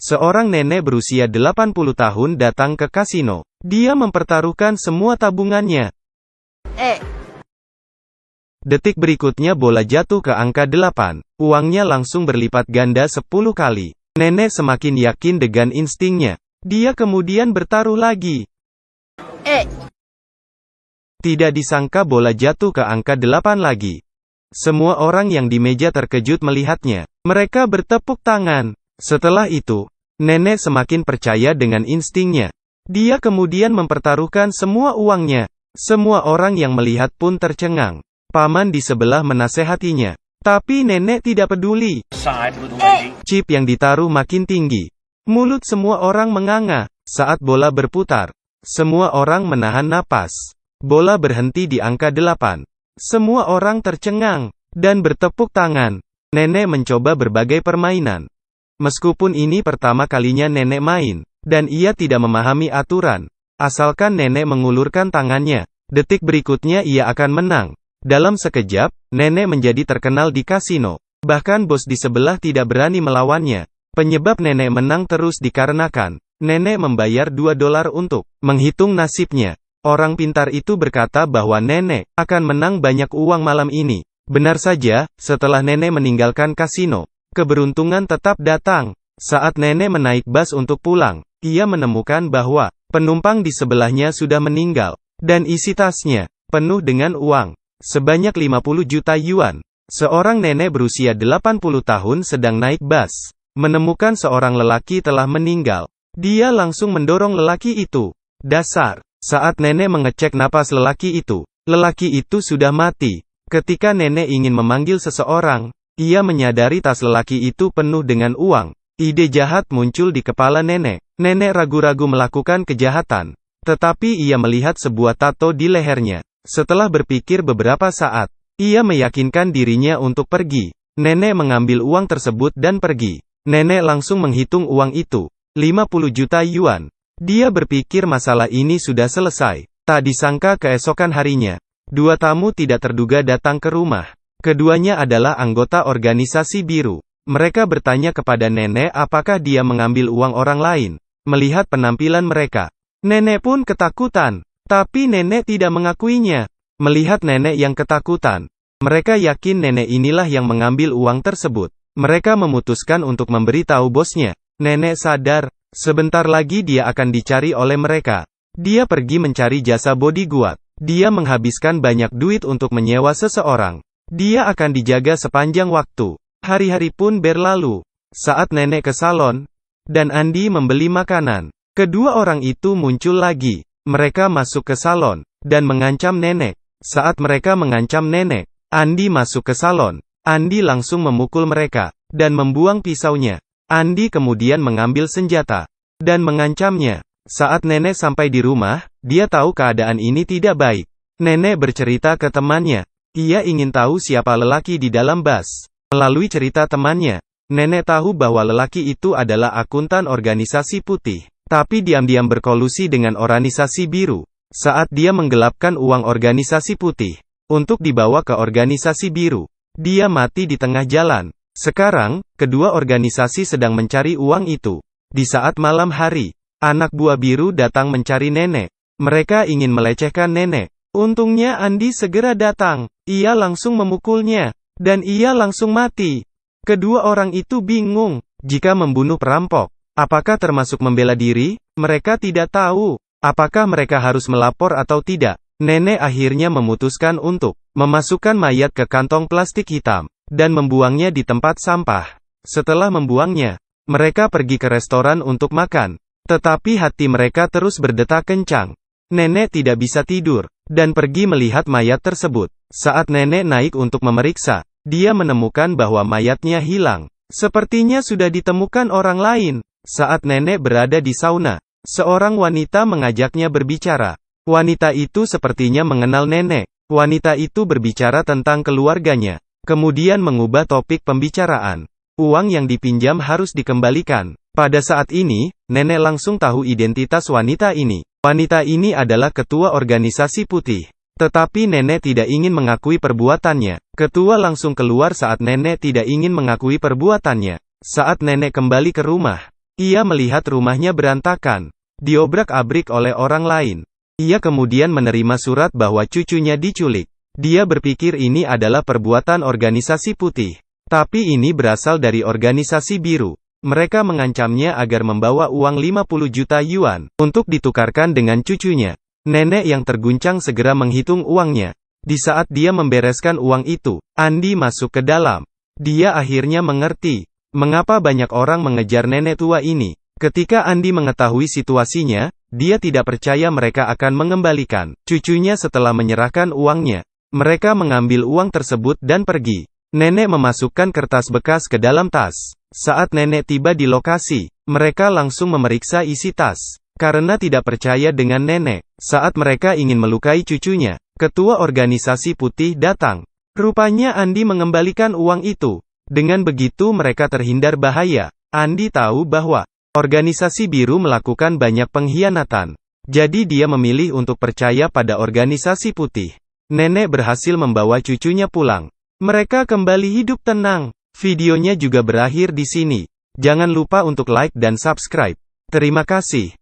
Seorang nenek berusia 80 tahun datang ke kasino. Dia mempertaruhkan semua tabungannya. Detik berikutnya bola jatuh ke angka 8. Uangnya langsung berlipat ganda 10 kali. Nenek semakin yakin dengan instingnya. Dia kemudian bertaruh lagi. Tidak disangka bola jatuh ke angka 8 lagi. Semua orang yang di meja terkejut melihatnya. Mereka bertepuk tangan. Setelah itu, nenek semakin percaya dengan instingnya. Dia kemudian mempertaruhkan semua uangnya. Semua orang yang melihat pun tercengang. Paman di sebelah menasehatinya. Tapi nenek tidak peduli. Chip yang ditaruh makin tinggi. Mulut semua orang menganga. Saat bola berputar, semua orang menahan napas. Bola berhenti di angka 8. Semua orang tercengang dan bertepuk tangan. Nenek mencoba berbagai permainan. Meskipun ini pertama kalinya nenek main, dan ia tidak memahami aturan. Asalkan nenek mengulurkan tangannya, detik berikutnya ia akan menang. Dalam sekejap, nenek menjadi terkenal di kasino. Bahkan bos di sebelah tidak berani melawannya. Penyebab nenek menang terus dikarenakan nenek membayar $2 untuk menghitung nasibnya. Orang pintar itu berkata bahwa nenek akan menang banyak uang malam ini. Benar saja, setelah nenek meninggalkan kasino, keberuntungan tetap datang. Saat nenek menaik bus untuk pulang, ia menemukan bahwa penumpang di sebelahnya sudah meninggal, dan isi tasnya penuh dengan uang sebanyak 50 juta yuan. Seorang nenek berusia 80 tahun sedang naik bus, menemukan seorang lelaki telah meninggal. Dia langsung mendorong lelaki itu. Dasar. Saat nenek mengecek napas lelaki itu sudah mati. Ketika nenek ingin memanggil seseorang, ia menyadari tas lelaki itu penuh dengan uang. Ide jahat muncul di kepala nenek. Nenek ragu-ragu melakukan kejahatan, tetapi ia melihat sebuah tato di lehernya. Setelah berpikir beberapa saat, ia meyakinkan dirinya untuk pergi. Nenek mengambil uang tersebut dan pergi. Nenek langsung menghitung uang itu, 50 juta yuan. Dia berpikir masalah ini sudah selesai. Tak disangka keesokan harinya, dua tamu tidak terduga datang ke rumah. Keduanya adalah anggota organisasi biru. Mereka bertanya kepada nenek apakah dia mengambil uang orang lain. Melihat penampilan mereka, nenek pun ketakutan. Tapi nenek tidak mengakuinya. Melihat nenek yang ketakutan, mereka yakin nenek inilah yang mengambil uang tersebut. Mereka memutuskan untuk memberitahu bosnya. Nenek sadar, sebentar lagi dia akan dicari oleh mereka. Dia pergi mencari jasa bodyguard. Dia menghabiskan banyak duit untuk menyewa seseorang. Dia akan dijaga sepanjang waktu. Hari-hari pun berlalu. Saat nenek ke salon, dan Andi membeli makanan, kedua orang itu muncul lagi. Mereka masuk ke salon, dan mengancam nenek. Saat mereka mengancam nenek, Andi masuk ke salon. Andi langsung memukul mereka, dan membuang pisaunya. Andi kemudian mengambil senjata, dan mengancamnya. Saat nenek sampai di rumah, dia tahu keadaan ini tidak baik. Nenek bercerita ke temannya. Ia ingin tahu siapa lelaki di dalam bus. Melalui cerita temannya, nenek tahu bahwa lelaki itu adalah akuntan organisasi putih. Tapi diam-diam berkolusi dengan organisasi biru. Saat dia menggelapkan uang organisasi putih untuk dibawa ke organisasi biru, dia mati di tengah jalan. Sekarang, kedua organisasi sedang mencari uang itu. Di saat malam hari, anak buah biru datang mencari nenek. Mereka ingin melecehkan nenek. Untungnya Andi segera datang. Ia langsung memukulnya, dan ia langsung mati. Kedua orang itu bingung. Jika membunuh perampok, apakah termasuk membela diri? Mereka tidak tahu. Apakah mereka harus melapor atau tidak? Nenek akhirnya memutuskan untuk memasukkan mayat ke kantong plastik hitam, dan membuangnya di tempat sampah. Setelah membuangnya, mereka pergi ke restoran untuk makan. Tetapi hati mereka terus berdetak kencang. Nenek tidak bisa tidur, dan pergi melihat mayat tersebut. Saat nenek naik untuk memeriksa, dia menemukan bahwa mayatnya hilang. Sepertinya sudah ditemukan orang lain. Saat nenek berada di sauna, seorang wanita mengajaknya berbicara. Wanita itu sepertinya mengenal nenek. Wanita itu berbicara tentang keluarganya, kemudian mengubah topik pembicaraan. Uang yang dipinjam harus dikembalikan. Pada saat ini, nenek langsung tahu identitas wanita ini. Wanita ini adalah ketua organisasi putih. Tetapi nenek tidak ingin mengakui perbuatannya. Ketua langsung keluar saat nenek tidak ingin mengakui perbuatannya. Saat nenek kembali ke rumah, Ia melihat rumahnya berantakan, diobrak-abrik oleh orang lain. Ia kemudian menerima surat bahwa cucunya diculik. Dia berpikir ini adalah perbuatan organisasi putih. Tapi ini berasal dari organisasi biru. Mereka mengancamnya agar membawa uang 50 juta yuan untuk ditukarkan dengan cucunya. Nenek yang terguncang segera menghitung uangnya. Di saat dia membereskan uang itu, Andi masuk ke dalam. Dia akhirnya mengerti mengapa banyak orang mengejar nenek tua ini. Ketika Andi mengetahui situasinya, dia tidak percaya mereka akan mengembalikan cucunya setelah menyerahkan uangnya. Mereka mengambil uang tersebut dan pergi. Nenek memasukkan kertas bekas ke dalam tas. Saat nenek tiba di lokasi, mereka langsung memeriksa isi tas. Karena tidak percaya dengan nenek, saat mereka ingin melukai cucunya, ketua organisasi putih datang. Rupanya Andi mengembalikan uang itu. Dengan begitu mereka terhindar bahaya. Andi tahu bahwa organisasi biru melakukan banyak pengkhianatan. Jadi dia memilih untuk percaya pada organisasi putih. Nenek berhasil membawa cucunya pulang. Mereka kembali hidup tenang. Videonya juga berakhir di sini. Jangan lupa untuk like dan subscribe. Terima kasih.